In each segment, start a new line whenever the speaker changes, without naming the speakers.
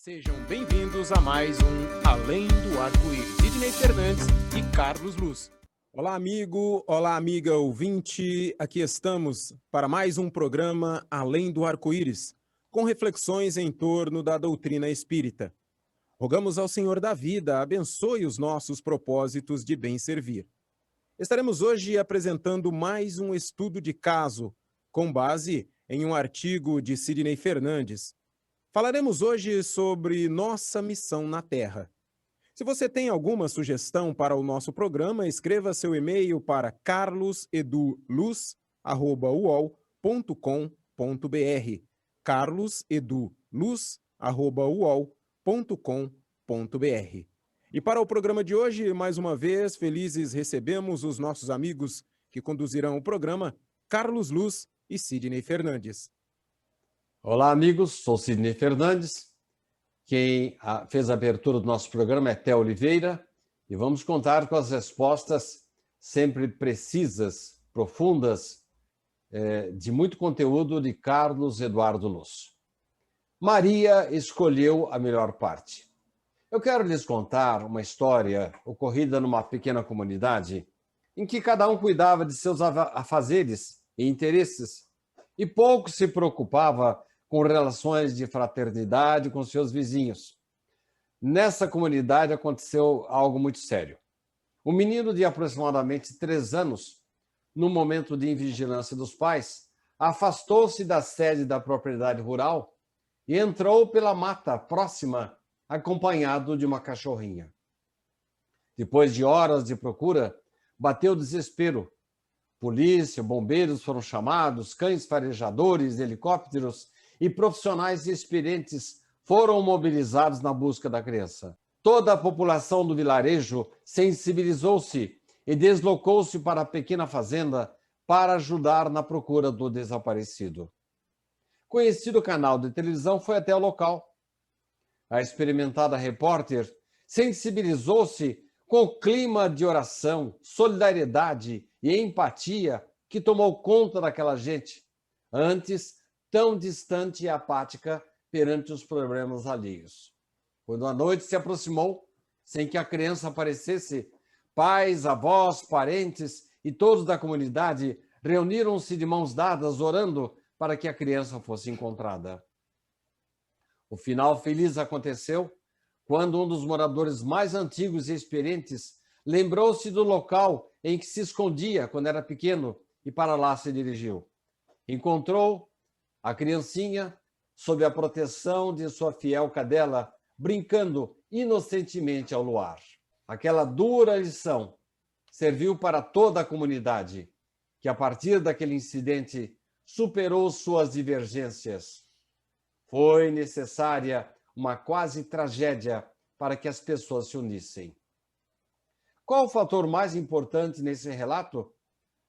Sejam bem-vindos a mais um Além do Arco-Íris. Sidney Fernandes e Carlos Luz. Olá, amigo, olá, amiga ouvinte. Aqui estamos para mais um programa Além do Arco-Íris, com reflexões em torno da doutrina espírita. Rogamos ao Senhor da vida, abençoe os nossos propósitos de bem servir. Estaremos hoje apresentando mais um estudo de caso, com base em um artigo de Sidney Fernandes. Falaremos hoje sobre nossa missão na Terra. Se você tem alguma sugestão para o nosso programa, escreva seu e-mail para carloseduluz@uol.com.br carloseduluz@uol.com.br. E para o programa de hoje, mais uma vez, felizes recebemos os nossos amigos que conduzirão o programa, Carlos Luz e Sidney Fernandes.
Olá, amigos, sou Sidney Fernandes. Quem fez a abertura do nosso programa é Té Oliveira e vamos contar com as respostas sempre precisas, profundas, de muito conteúdo de Carlos Eduardo Luz. Maria escolheu a melhor parte. Eu quero lhes contar uma história ocorrida numa pequena comunidade em que cada um cuidava de seus afazeres e interesses e pouco se preocupava com relações de fraternidade com seus vizinhos. Nessa comunidade aconteceu algo muito sério. Um menino de aproximadamente 3 anos, no momento de invigilância dos pais, afastou-se da sede da propriedade rural e entrou pela mata próxima, acompanhado de uma cachorrinha. Depois de horas de procura, bateu desespero. Polícia, bombeiros foram chamados, cães farejadores, helicópteros e profissionais experientes foram mobilizados na busca da criança. Toda a população do vilarejo sensibilizou-se e deslocou-se para a pequena fazenda para ajudar na procura do desaparecido. Conhecido canal de televisão foi até o local. A experimentada repórter sensibilizou-se com o clima de oração, solidariedade e empatia que tomou conta daquela gente, antes tão distante e apática perante os problemas alheios. Quando a noite se aproximou, sem que a criança aparecesse, pais, avós, parentes e todos da comunidade reuniram-se de mãos dadas, orando para que a criança fosse encontrada. O final feliz aconteceu quando um dos moradores mais antigos e experientes lembrou-se do local em que se escondia quando era pequeno e para lá se dirigiu. Encontrou a criancinha sob a proteção de sua fiel cadela, brincando inocentemente ao luar. Aquela dura lição serviu para toda a comunidade, que a partir daquele incidente superou suas divergências. Foi necessária uma quase tragédia para que as pessoas se unissem. Qual o fator mais importante nesse relato?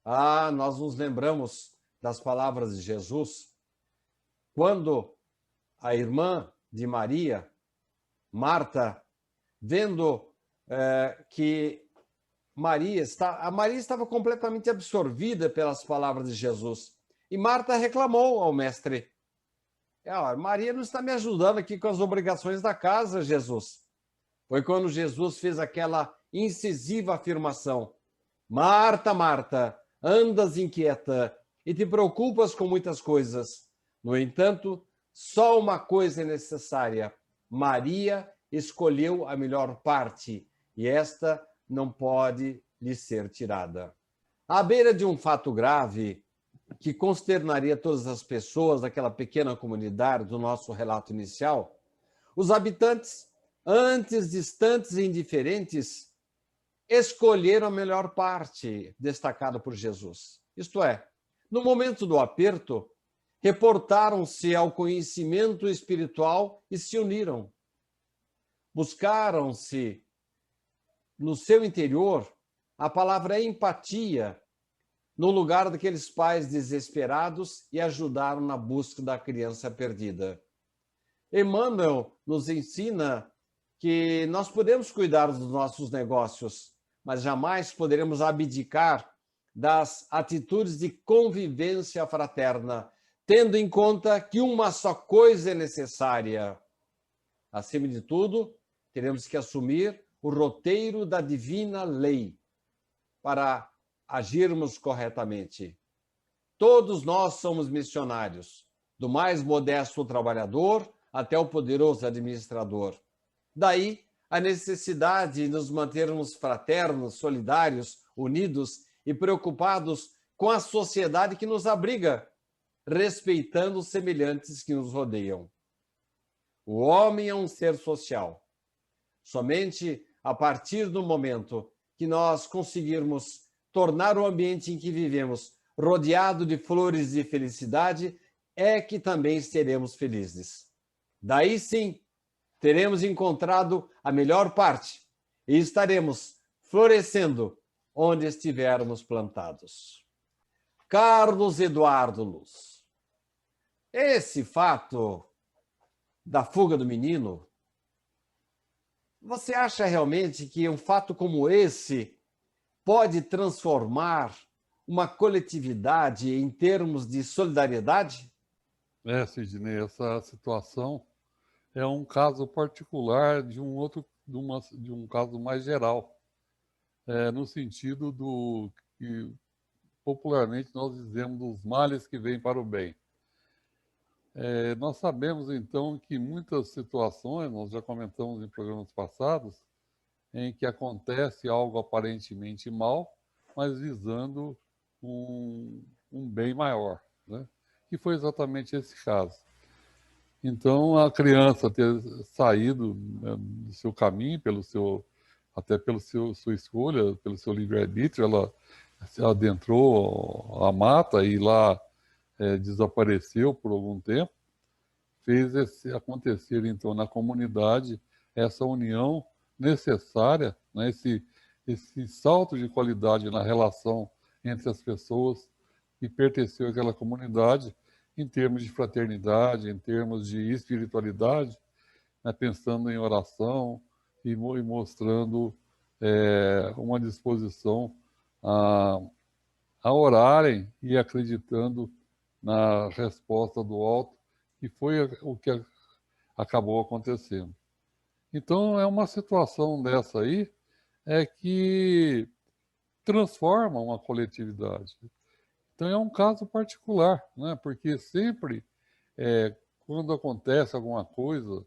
Nós nos lembramos das palavras de Jesus, quando a irmã de Maria, Marta, vendo que Maria estava completamente absorvida pelas palavras de Jesus, e Marta reclamou ao mestre: Maria não está me ajudando aqui com as obrigações da casa, Jesus. Foi quando Jesus fez aquela incisiva afirmação: Marta, Marta, andas inquieta e te preocupas com muitas coisas. No entanto, só uma coisa é necessária. Maria escolheu a melhor parte e esta não pode lhe ser tirada. À beira de um fato grave que consternaria todas as pessoas daquela pequena comunidade do nosso relato inicial, os habitantes, antes distantes e indiferentes, escolheram a melhor parte destacada por Jesus. Isto é, no momento do aperto, reportaram-se ao conhecimento espiritual e se uniram. Buscaram-se no seu interior a palavra empatia no lugar daqueles pais desesperados e ajudaram na busca da criança perdida. Emmanuel nos ensina que nós podemos cuidar dos nossos negócios, mas jamais poderemos abdicar das atitudes de convivência fraterna, tendo em conta que uma só coisa é necessária: acima de tudo, teremos que assumir o roteiro da divina lei para agirmos corretamente. Todos nós somos missionários, do mais modesto trabalhador até o poderoso administrador. Daí a necessidade de nos mantermos fraternos, solidários, unidos e preocupados com a sociedade que nos abriga, respeitando os semelhantes que nos rodeiam. O homem é um ser social. Somente a partir do momento que nós conseguirmos tornar o ambiente em que vivemos rodeado de flores de felicidade, é que também seremos felizes. Daí sim, teremos encontrado a melhor parte e estaremos florescendo onde estivermos plantados. Carlos Eduardo Luz. Esse fato da fuga do menino, você acha realmente que um fato como esse pode transformar uma coletividade em termos de solidariedade?
Sidney, essa situação é um caso particular de um caso mais geral, no sentido do que popularmente nós dizemos dos males que vêm para o bem. Nós sabemos, então, que muitas situações, nós já comentamos em programas passados, em que acontece algo aparentemente mal, mas visando um bem maior, né? Que foi exatamente esse caso. Então, a criança ter saído, né, do seu caminho, até pela sua escolha, pelo seu livre-arbítrio, ela se adentrou a mata e lá desapareceu por algum tempo, fez acontecer, então, na comunidade, essa união necessária, né, esse salto de qualidade na relação entre as pessoas que pertenceu àquela comunidade, em termos de fraternidade, em termos de espiritualidade, né, pensando em oração e mostrando uma disposição a orarem e acreditando na resposta do alto, que foi o que acabou acontecendo. Então, é uma situação dessa aí que transforma uma coletividade. Então, é um caso particular, né? Porque sempre, quando acontece alguma coisa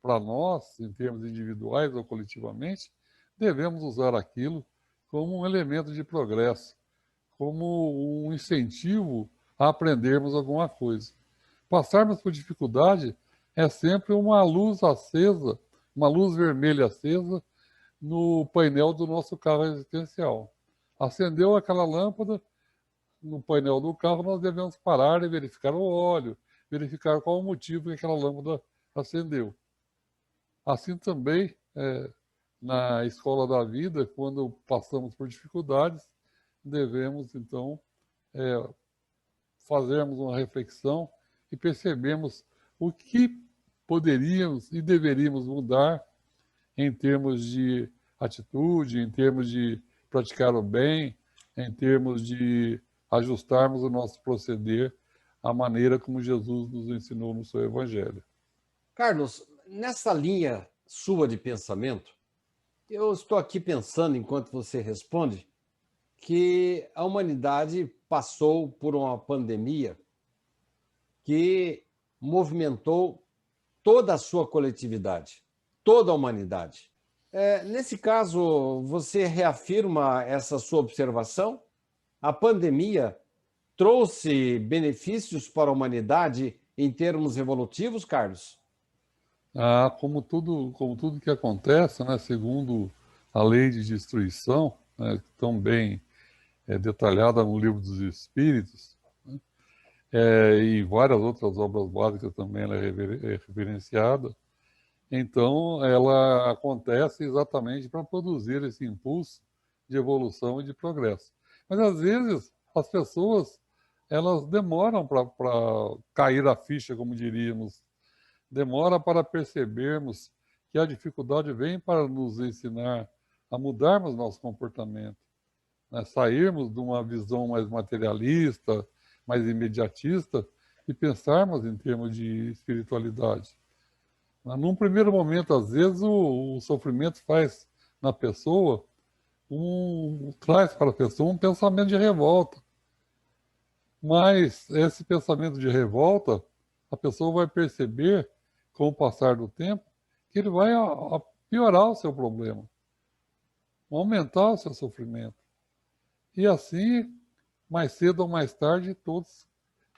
para nós, em termos individuais ou coletivamente, devemos usar aquilo como um elemento de progresso, como um incentivo a aprendermos alguma coisa. Passarmos por dificuldade é sempre uma luz acesa, uma luz vermelha acesa no painel do nosso carro existencial. Acendeu aquela lâmpada no painel do carro, nós devemos parar e verificar o óleo, verificar qual o motivo que aquela lâmpada acendeu. Assim também, na escola da vida, quando passamos por dificuldades, devemos, então, fazermos uma reflexão e percebermos o que poderíamos e deveríamos mudar em termos de atitude, em termos de praticar o bem, em termos de ajustarmos o nosso proceder à maneira como Jesus nos ensinou no seu Evangelho.
Carlos, nessa linha sua de pensamento, eu estou aqui pensando, enquanto você responde, que a humanidade passou por uma pandemia que movimentou toda a sua coletividade, toda a humanidade. Nesse caso, você reafirma essa sua observação? A pandemia trouxe benefícios para a humanidade em termos evolutivos, Carlos?
Como tudo que acontece, né, segundo a lei de destruição, né, tão bem detalhada no Livro dos Espíritos, né, e várias outras obras básicas também ela é referenciada. Então, ela acontece exatamente para produzir esse impulso de evolução e de progresso. Mas, às vezes, as pessoas elas demoram para cair a ficha, como diríamos, demora para percebermos que a dificuldade vem para nos ensinar a mudarmos nosso comportamento, né? Sairmos de uma visão mais materialista, mais imediatista e pensarmos em termos de espiritualidade. Num primeiro momento, às vezes, o sofrimento faz na pessoa, traz para a pessoa um pensamento de revolta. Mas esse pensamento de revolta, a pessoa vai perceber, com o passar do tempo, que ele vai a piorar o seu problema, aumentar o seu sofrimento. E assim, mais cedo ou mais tarde, todos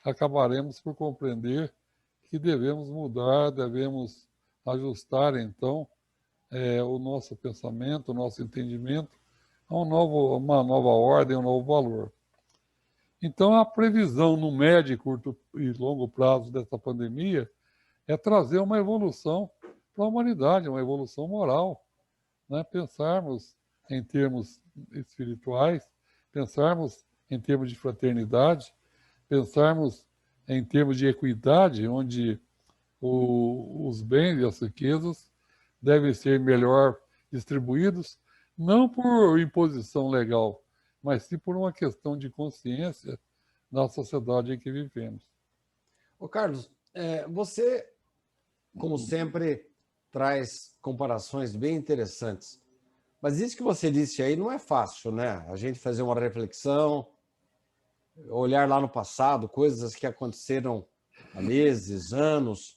acabaremos por compreender que devemos mudar, devemos ajustar, então, o nosso pensamento, o nosso entendimento a uma nova ordem, um novo valor. Então, a previsão no médio, curto e longo prazo dessa pandemia é trazer uma evolução para a humanidade, uma evolução moral, né? Pensarmos em termos espirituais, pensarmos em termos de fraternidade, pensarmos em termos de equidade, onde os bens e as riquezas devem ser melhor distribuídos, não por imposição legal, mas sim por uma questão de consciência na sociedade em que vivemos.
Ô Carlos, você, como sempre, traz comparações bem interessantes. Mas isso que você disse aí não é fácil, né? A gente fazer uma reflexão, olhar lá no passado, coisas que aconteceram há meses, anos,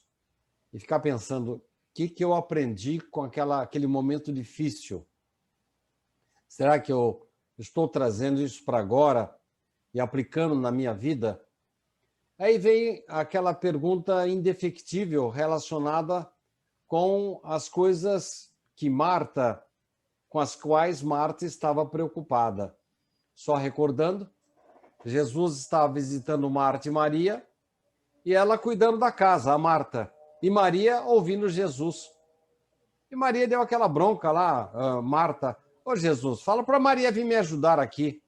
e ficar pensando o que eu aprendi com aquele momento difícil. Será que eu estou trazendo isso para agora e aplicando na minha vida? Aí vem aquela pergunta indefectível relacionada com as coisas com as quais Marta estava preocupada. Só recordando, Jesus estava visitando Marta e Maria e ela cuidando da casa, a Marta, e Maria ouvindo Jesus. E Maria deu aquela bronca lá, Marta, ô Jesus, fala para Maria vir me ajudar aqui.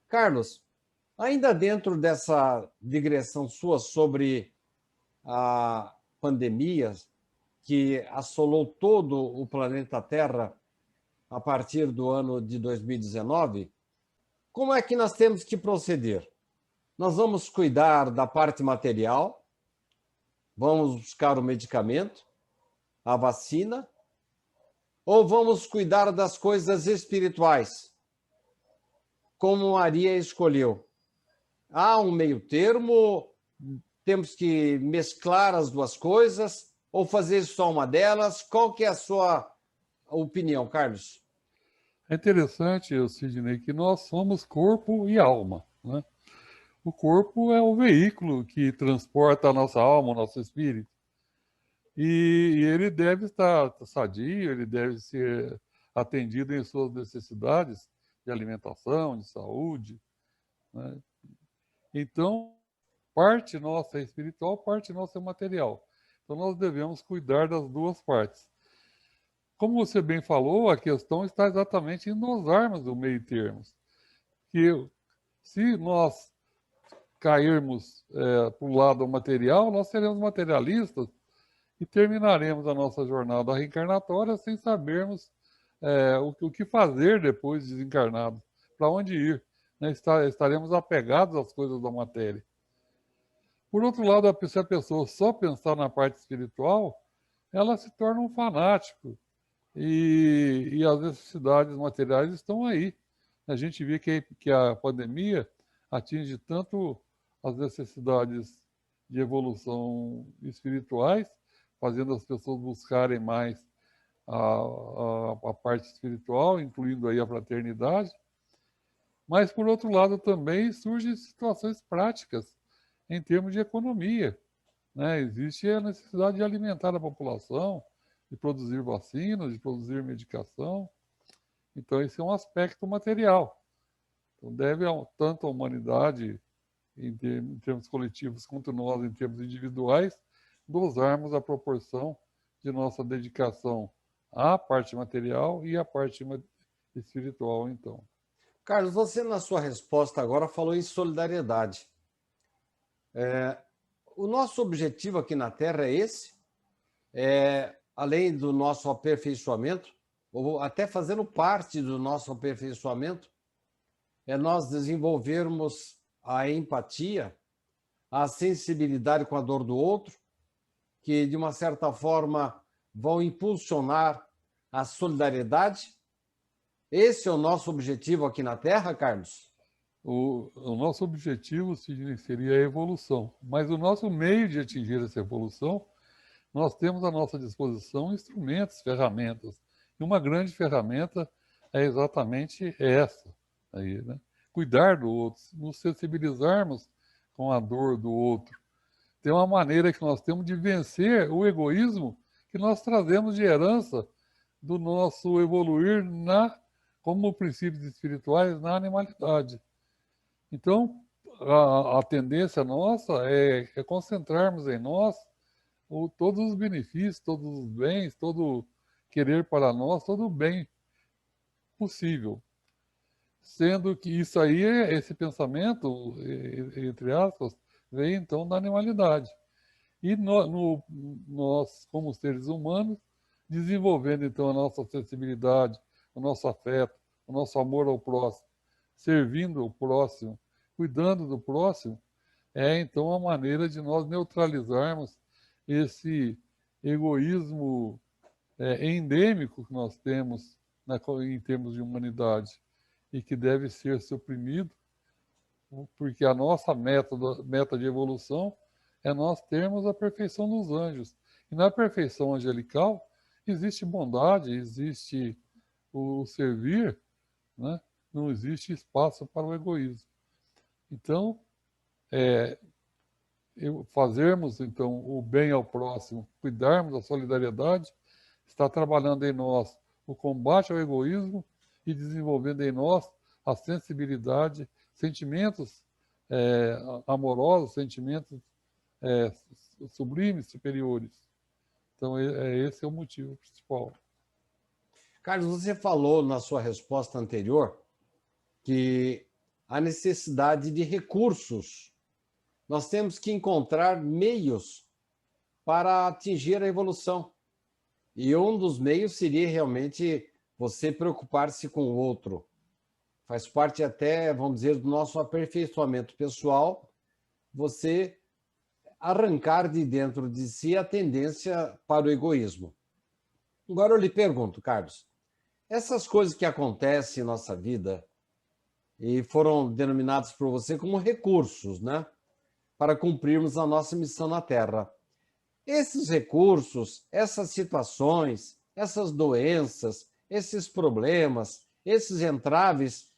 Carlos, ainda dentro dessa digressão sua sobre a pandemia que assolou todo o planeta Terra a partir do ano de 2019, como é que nós temos que proceder? Nós vamos cuidar da parte material, vamos buscar o medicamento, a vacina, ou vamos cuidar das coisas espirituais, como Maria escolheu? Há um meio termo? Temos que mesclar as duas coisas ou fazer só uma delas? Qual que é a sua opinião, Carlos?
É interessante, Sidney, que nós somos corpo e alma, né? O corpo é o veículo que transporta a nossa alma, o nosso espírito. E ele deve estar sadio, ele deve ser atendido em suas necessidades de alimentação, de saúde, né? Então, parte nossa é espiritual, parte nossa é material. Então, nós devemos cuidar das duas partes. Como você bem falou, a questão está exatamente em dosarmos o meio termo. Que se nós cairmos para o lado material, nós seremos materialistas e terminaremos a nossa jornada reencarnatória sem sabermos o que fazer depois de desencarnado, para onde ir, né? Estaremos apegados às coisas da matéria. Por outro lado, se a pessoa só pensar na parte espiritual, ela se torna um fanático e as necessidades materiais estão aí. A gente vê que a pandemia atinge tanto as necessidades de evolução espirituais, fazendo as pessoas buscarem mais a parte espiritual, incluindo aí a fraternidade. Mas, por outro lado, também surgem situações práticas em termos de economia, né? Existe a necessidade de alimentar a população, de produzir vacinas, de produzir medicação. Então, esse é um aspecto material. Então, deve tanto a humanidade, em termos coletivos, quanto nós, em termos individuais, dosarmos a proporção de nossa dedicação à parte material e à parte espiritual, então.
Carlos, você na sua resposta agora falou em solidariedade. O nosso objetivo aqui na Terra é esse? Além do nosso aperfeiçoamento, ou até fazendo parte do nosso aperfeiçoamento, é nós desenvolvermos a empatia, a sensibilidade com a dor do outro, que de uma certa forma vão impulsionar a solidariedade? Esse é o nosso objetivo aqui na Terra, Carlos?
O nosso objetivo seria a evolução, mas o nosso meio de atingir essa evolução, nós temos à nossa disposição instrumentos, ferramentas. E uma grande ferramenta é exatamente essa aí, né? Cuidar do outro, nos sensibilizarmos com a dor do outro. Tem uma maneira que nós temos de vencer o egoísmo que nós trazemos de herança do nosso evoluir como princípios espirituais na animalidade. Então, a tendência nossa é concentrarmos em nós todos os benefícios, todos os bens, todo querer para nós, todo o bem possível. Sendo que isso aí, esse pensamento, entre aspas, vem então da animalidade. E nós, como seres humanos, desenvolvendo então a nossa sensibilidade, o nosso afeto, o nosso amor ao próximo, servindo o próximo, cuidando do próximo, é então a maneira de nós neutralizarmos esse egoísmo endêmico que nós temos em termos de humanidade e que deve ser suprimido, porque a nossa meta de evolução é nós termos a perfeição dos anjos. E na perfeição angelical existe bondade, existe o servir, né? Não existe espaço para o egoísmo. Então, fazermos então o bem ao próximo, cuidarmos da solidariedade, está trabalhando em nós o combate ao egoísmo e desenvolvendo em nós a sensibilidade, sentimentos amorosos, sentimentos sublimes, superiores. Então, esse é o motivo principal.
Carlos, você falou na sua resposta anterior que a necessidade de recursos. Nós temos que encontrar meios para atingir a evolução. E um dos meios seria realmente você preocupar-se com o outro. Faz parte até, vamos dizer, do nosso aperfeiçoamento pessoal, você arrancar de dentro de si a tendência para o egoísmo. Agora eu lhe pergunto, Carlos, essas coisas que acontecem em nossa vida e foram denominadas por você como recursos, né? Para cumprirmos a nossa missão na Terra. Esses recursos, essas situações, essas doenças, esses problemas, esses entraves,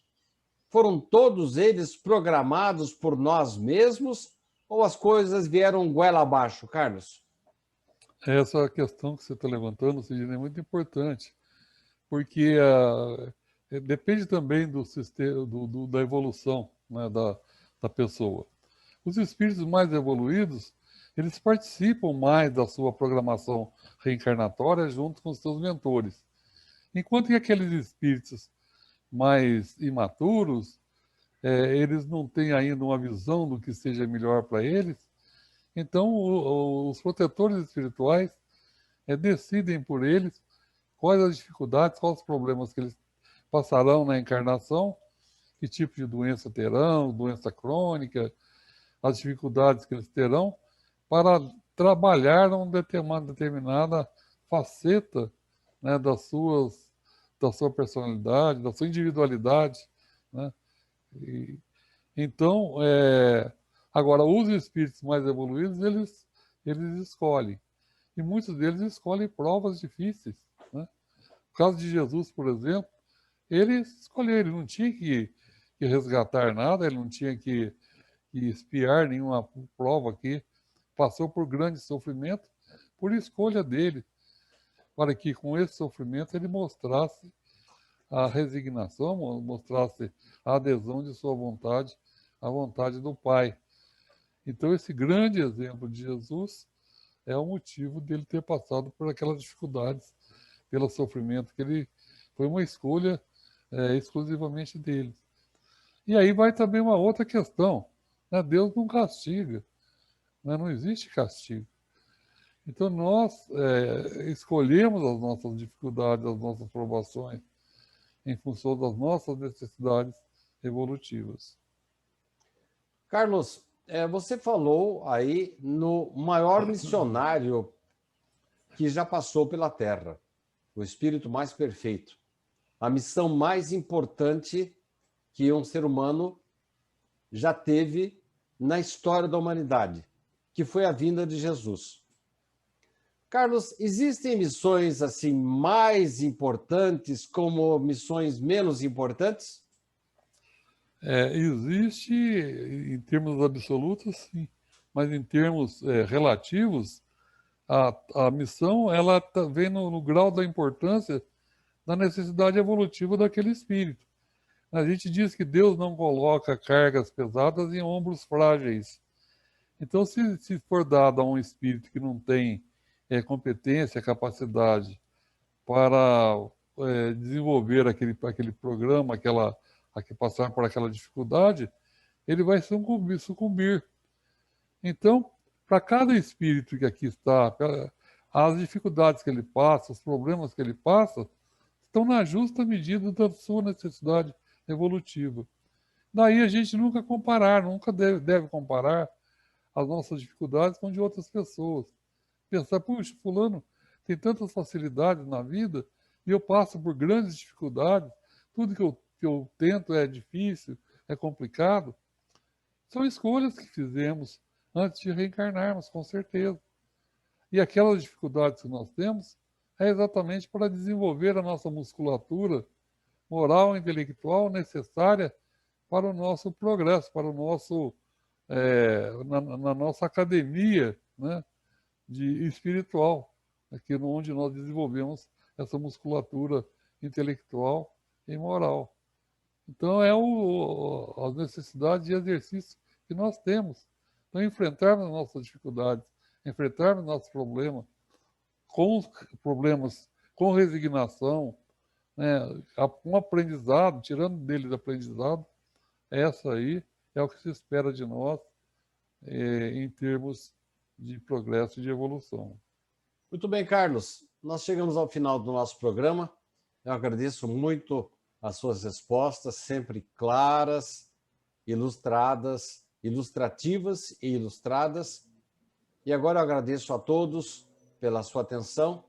foram todos eles programados por nós mesmos ou as coisas vieram goela abaixo, Carlos?
Essa questão que você está levantando, Sidney, é muito importante, porque depende também do sistema, da evolução, né, da pessoa. Os espíritos mais evoluídos, eles participam mais da sua programação reencarnatória junto com os seus mentores. Enquanto que aqueles espíritos mais imaturos, eles não têm ainda uma visão do que seja melhor para eles, então os protetores espirituais decidem por eles quais as dificuldades, quais os problemas que eles passarão na encarnação, que tipo de doença terão, doença crônica, as dificuldades que eles terão, para trabalhar uma determinada faceta, né, da sua personalidade, da sua individualidade, né? Então, agora, os espíritos mais evoluídos, eles escolhem. E muitos deles escolhem provas difíceis, né? No caso de Jesus, por exemplo, ele escolheu, ele não tinha que resgatar nada, ele não tinha que espiar nenhuma prova aqui, passou por grande sofrimento por escolha dele, para que com esse sofrimento ele mostrasse a resignação, mostrasse a adesão de sua vontade à vontade do Pai. Então esse grande exemplo de Jesus é o motivo dele ter passado por aquelas dificuldades, pelo sofrimento, que ele foi uma escolha exclusivamente dele. E aí vai também uma outra questão, né? Deus não castiga, né? Não existe castigo. Então nós escolhemos as nossas dificuldades, as nossas provações, em função das nossas necessidades evolutivas.
Carlos, você falou aí no maior missionário que já passou pela Terra, o espírito mais perfeito, a missão mais importante que um ser humano já teve na história da humanidade, que foi a vinda de Jesus. Carlos, existem missões assim mais importantes como missões menos importantes?
Existe, em termos absolutos, sim, mas em termos relativos, a missão ela vem no grau da importância da necessidade evolutiva daquele espírito. A gente diz que Deus não coloca cargas pesadas em ombros frágeis. Então, se for dado a um espírito que não tem competência, capacidade para desenvolver aquele programa, passar por aquela dificuldade, ele vai sucumbir. Então, para cada espírito que aqui está, as dificuldades que ele passa, os problemas que ele passa, estão na justa medida da sua necessidade evolutiva. Daí a gente nunca deve comparar as nossas dificuldades com de outras pessoas. Pensar, puxa, fulano tem tantas facilidades na vida e eu passo por grandes dificuldades, tudo que eu tento é difícil, é complicado. São escolhas que fizemos antes de reencarnarmos, com certeza. E aquelas dificuldades que nós temos é exatamente para desenvolver a nossa musculatura moral e intelectual necessária para o nosso progresso, para o nosso, na nossa academia, né, espiritual, aqui onde nós desenvolvemos essa musculatura intelectual e moral. Então, as necessidades de exercício que nós temos. Então, enfrentarmos nossas dificuldades, enfrentarmos nossos problemas com resignação, né, com aprendizado, tirando deles aprendizado, essa aí é o que se espera de nós em termos de progresso e de evolução.
Muito bem, Carlos. Nós chegamos ao final do nosso programa. Eu agradeço muito as suas respostas, sempre claras, ilustrativas e ilustradas. E agora eu agradeço a todos pela sua atenção.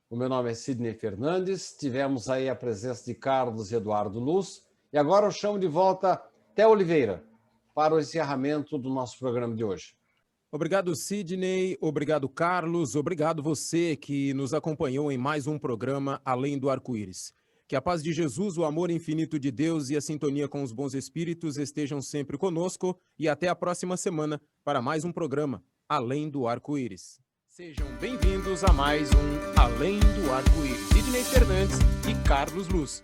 O meu nome é Sidney Fernandes. Tivemos aí a presença de Carlos Eduardo Luz. E agora eu chamo de volta Theo Oliveira para o encerramento do nosso programa de hoje.
Obrigado, Sidney. Obrigado, Carlos. Obrigado você que nos acompanhou em mais um programa Além do Arco-Íris. Que a paz de Jesus, o amor infinito de Deus e a sintonia com os bons espíritos estejam sempre conosco e até a próxima semana para mais um programa Além do Arco-Íris. Sejam bem-vindos a mais um Além do Arco-Íris. Sidney Fernandes e Carlos Luz.